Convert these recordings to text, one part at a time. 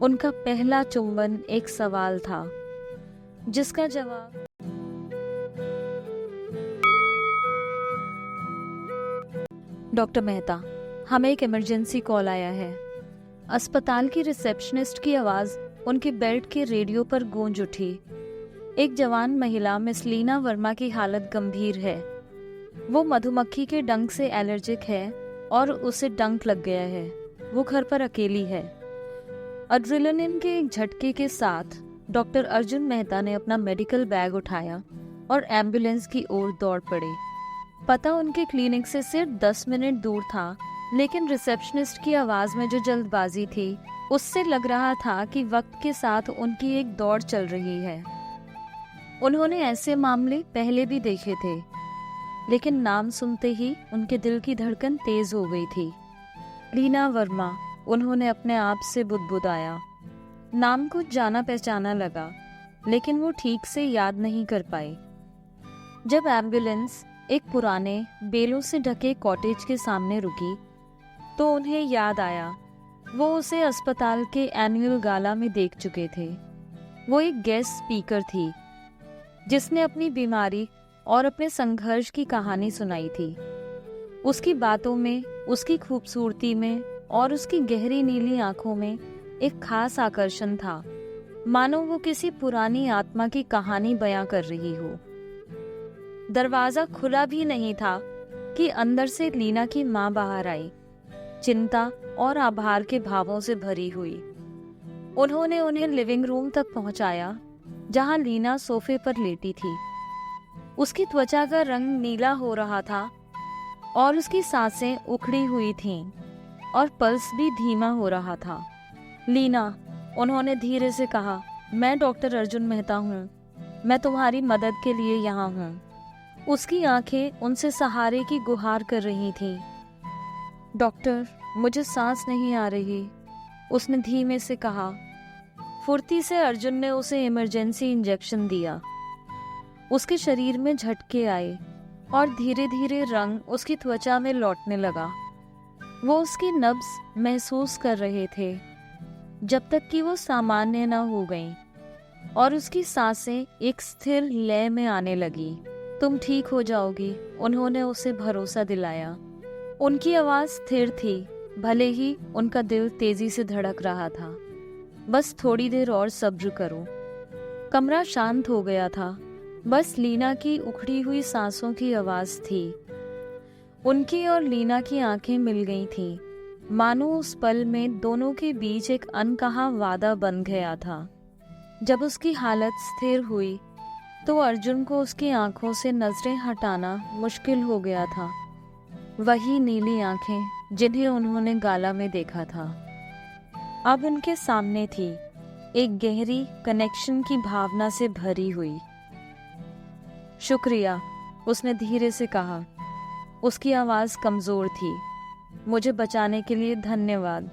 उनका पहला चुंबन एक सवाल था जिसका जवाब डॉक्टर मेहता, हमें एक इमरजेंसी कॉल आया है। अस्पताल की रिसेप्शनिस्ट की आवाज उनके बेल्ट के रेडियो पर गूंज उठी। एक जवान महिला मिस लीना वर्मा की हालत गंभीर है। वो मधुमक्खी के डंक से एलर्जिक है और उसे डंक लग गया है। वो घर पर अकेली है। एड्रेनालिन के एक झटके के साथ डॉक्टर अर्जुन मेहता ने अपना मेडिकल बैग उठाया और एम्बुलेंस की ओर दौड़ पड़े। पता उनके क्लिनिक से सिर्फ 10 मिनट दूर था, लेकिन रिसेप्शनिस्ट की आवाज में जो जल्दबाजी थी, उससे लग रहा था कि वक्त के साथ उनकी एक दौड़ चल रही है। उन्होंने ऐसे मामले पहले भी देखे थे, लेकिन नाम सुनते ही उनके दिल की धड़कन तेज हो गई थी। लीना वर्मा, उन्होंने अपने आप से बुदबुदाया। नाम कुछ जाना पहचाना लगा, लेकिन वो ठीक से याद नहीं कर पाई। जब एम्बुलेंस एक पुराने बेलों से ढके कॉटेज के सामने रुकी, तो उन्हें याद आया वो उसे अस्पताल के एनुअल गाला में देख चुके थे। वो एक गेस्ट स्पीकर थी जिसने अपनी बीमारी और अपने संघर्ष की कहानी सुनाई थी। उसकी बातों में, उसकी खूबसूरती में और उसकी गहरी नीली आंखों में एक खास आकर्षण था, मानो वो किसी पुरानी आत्मा की कहानी बयां कर रही हो। दरवाजा खुला भी नहीं था कि अंदर से लीना की मां बाहर आई, चिंता और आभार के भावों से भरी हुई। उन्होंने उन्हें लिविंग रूम तक पहुंचाया, जहां लीना सोफे पर लेटी थी। उसकी त्वचा का रंग नीला हो रहा था और उसकी सांसें उखड़ी हुई थीं और पल्स भी धीमा हो रहा था। लीना, उन्होंने धीरे से कहा, मैं डॉक्टर अर्जुन मेहता हूँ। मैं तुम्हारी मदद के लिए यहाँ हूँ। उसकी आंखें उनसे सहारे की गुहार कर रही थीं। डॉक्टर, मुझे सांस नहीं आ रही, उसने धीमे से कहा। फुर्ती से अर्जुन ने उसे इमरजेंसी इंजेक्शन दिया। उसके शरीर में झटके आए और धीरे धीरे रंग उसकी त्वचा में लौटने लगा। वो उसकी नब्ज महसूस कर रहे थे जब तक कि वो सामान्य न हो गईं और उसकी सांसें एक स्थिर लय में आने लगी। तुम ठीक हो जाओगी, उन्होंने उसे भरोसा दिलाया। उनकी आवाज स्थिर थी, भले ही उनका दिल तेजी से धड़क रहा था। बस थोड़ी देर और सब्र करो। कमरा शांत हो गया था, बस लीना की उखड़ी हुई सांसों की आवाज थी। उनकी और लीना की आंखें मिल गई थीं, मानो उस पल में दोनों के बीच एक अनकहा वादा बन गया था। जब उसकी हालत स्थिर हुई, तो अर्जुन को उसकी आंखों से नजरें हटाना मुश्किल हो गया था। वही नीली आंखें जिन्हें उन्होंने गाला में देखा था, अब उनके सामने थी, एक गहरी कनेक्शन की भावना से भरी हुई। शुक्रिया, उसने धीरे से कहा। उसकी आवाज कमजोर थी। मुझे बचाने के लिए धन्यवाद।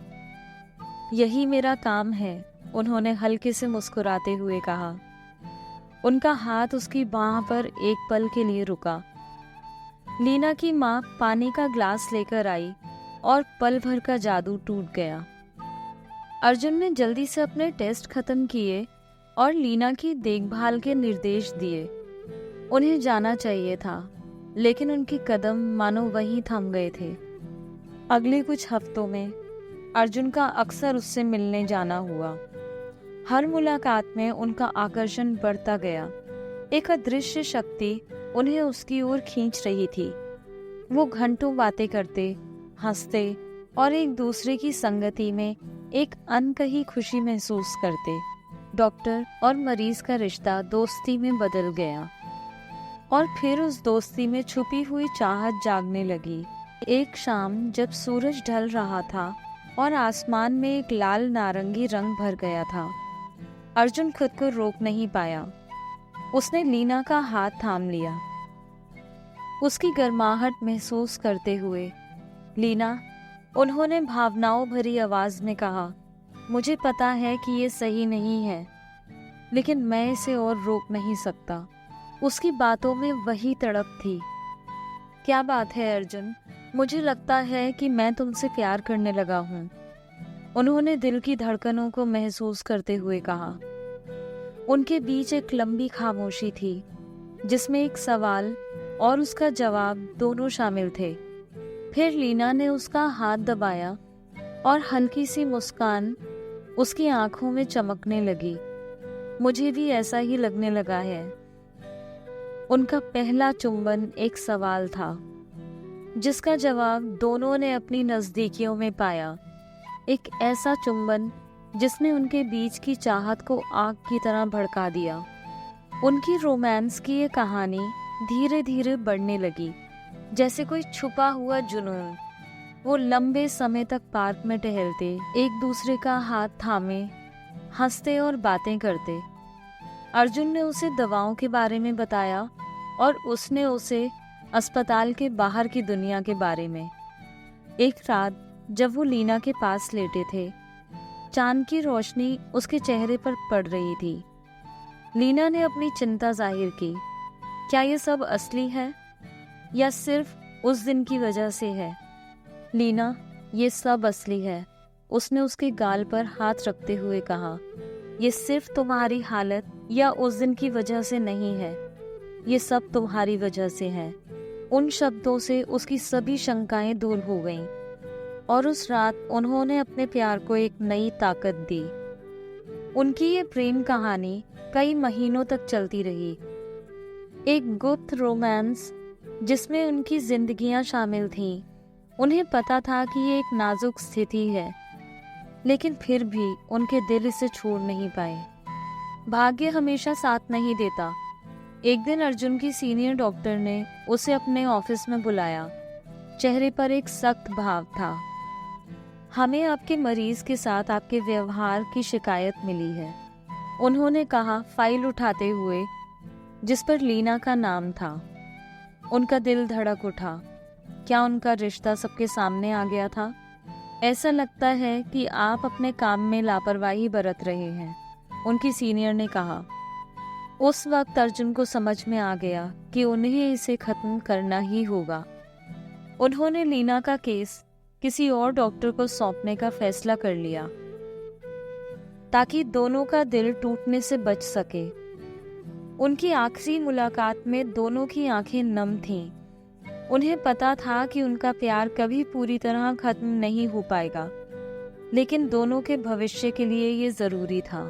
यही मेरा काम है, उन्होंने हल्के से मुस्कुराते हुए कहा। उनका हाथ उसकी बाह पर एक पल के लिए रुका। लीना की माँ पानी का ग्लास लेकर आई और पल भर का जादू टूट गया। अर्जुन ने जल्दी से अपने टेस्ट खत्म किए और लीना की देखभाल के निर्देश दिए। उन्हें जाना चाहिए था, लेकिन उनके कदम मानो वहीं थम गए थे। अगले कुछ हफ्तों में अर्जुन का अक्सर उससे मिलने जाना हुआ। हर मुलाकात में उनका आकर्षण बढ़ता गया। एक अदृश्य शक्ति उन्हें उसकी ओर खींच रही थी। वो घंटों बातें करते, हंसते और एक दूसरे की संगति में एक अनकही खुशी महसूस करते। डॉक्टर और मरीज का रिश्ता दोस्ती में बदल गया और फिर उस दोस्ती में छुपी हुई चाहत जागने लगी। एक शाम जब सूरज ढल रहा था और आसमान में एक लाल नारंगी रंग भर गया था, अर्जुन खुद को रोक नहीं पाया। उसने लीना का हाथ थाम लिया, उसकी गर्माहट महसूस करते हुए। लीना, उन्होंने भावनाओं भरी आवाज में कहा, मुझे पता है कि ये सही नहीं है, लेकिन मैं इसे और रोक नहीं सकता। उसकी बातों में वही तड़प थी। क्या बात है अर्जुन? मुझे लगता है कि मैं तुमसे प्यार करने लगा हूँ। उन्होंने दिल की धड़कनों को महसूस करते हुए कहा। उनके बीच एक लंबी खामोशी थी जिसमें एक सवाल और उसका जवाब दोनों शामिल थे। फिर लीना ने उसका हाथ दबाया और हल्की सी मुस्कान उसकी आंखों में चमकने लगी। मुझे भी ऐसा ही लगने लगा है। उनका पहला चुंबन एक सवाल था जिसका जवाब दोनों ने अपनी नज़दीकियों में पाया। एक ऐसा चुंबन जिसने उनके बीच की चाहत को आग की तरह भड़का दिया। उनकी रोमांस की ये कहानी धीरे धीरे बढ़ने लगी, जैसे कोई छुपा हुआ जुनून। वो लंबे समय तक पार्क में टहलते, एक दूसरे का हाथ थामे, हंसते और बातें करते। अर्जुन ने उसे दवाओं के बारे में बताया और उसने उसे अस्पताल के बाहर की दुनिया के बारे में। एक रात जब वो लीना के पास लेटे थे, चांद की रोशनी उसके चेहरे पर पड़ रही थी। लीना ने अपनी चिंता जाहिर की। क्या ये सब असली है या सिर्फ उस दिन की वजह से है? लीना, ये सब असली है, उसने उसके गाल पर हाथ रखते हुए कहा। ये सिर्फ तुम्हारी हालत या उस दिन की वजह से नहीं है, ये सब तुम्हारी वजह से है। उन शब्दों से उसकी सभी शंकाएं दूर हो गईं और उस रात उन्होंने अपने प्यार को एक नई ताकत दी। उनकी ये प्रेम कहानी कई महीनों तक चलती रही, एक गुप्त रोमांस जिसमें उनकी जिंदगियां शामिल थीं। उन्हें पता था कि ये एक नाजुक स्थिति है, लेकिन फिर भी उनके दिल इसे छोड़ नहीं पाए। भाग्य हमेशा साथ नहीं देता। एक दिन अर्जुन की सीनियर डॉक्टर ने उसे अपने ऑफिस में बुलाया। चेहरे पर एक सख्त भाव था। हमें आपके मरीज के साथ आपके व्यवहार की शिकायत मिली है, उन्होंने कहा, फाइल उठाते हुए जिस पर लीना का नाम था। उनका दिल धड़क उठा। क्या उनका रिश्ता सबके सामने आ गया था? ऐसा लगता है कि आप अपने काम में लापरवाही बरत रहे हैं, उनकी सीनियर ने कहा। उस वक्त अर्जुन को समझ में आ गया कि उन्हें इसे खत्म करना ही होगा। उन्होंने लीना का केस किसी और डॉक्टर को सौंपने का फैसला कर लिया ताकि दोनों का दिल टूटने से बच सके। उनकी आखिरी मुलाकात में दोनों की आंखें नम थीं। उन्हें पता था कि उनका प्यार कभी पूरी तरह खत्म नहीं हो पाएगा, लेकिन दोनों के भविष्य के लिए ये जरूरी था।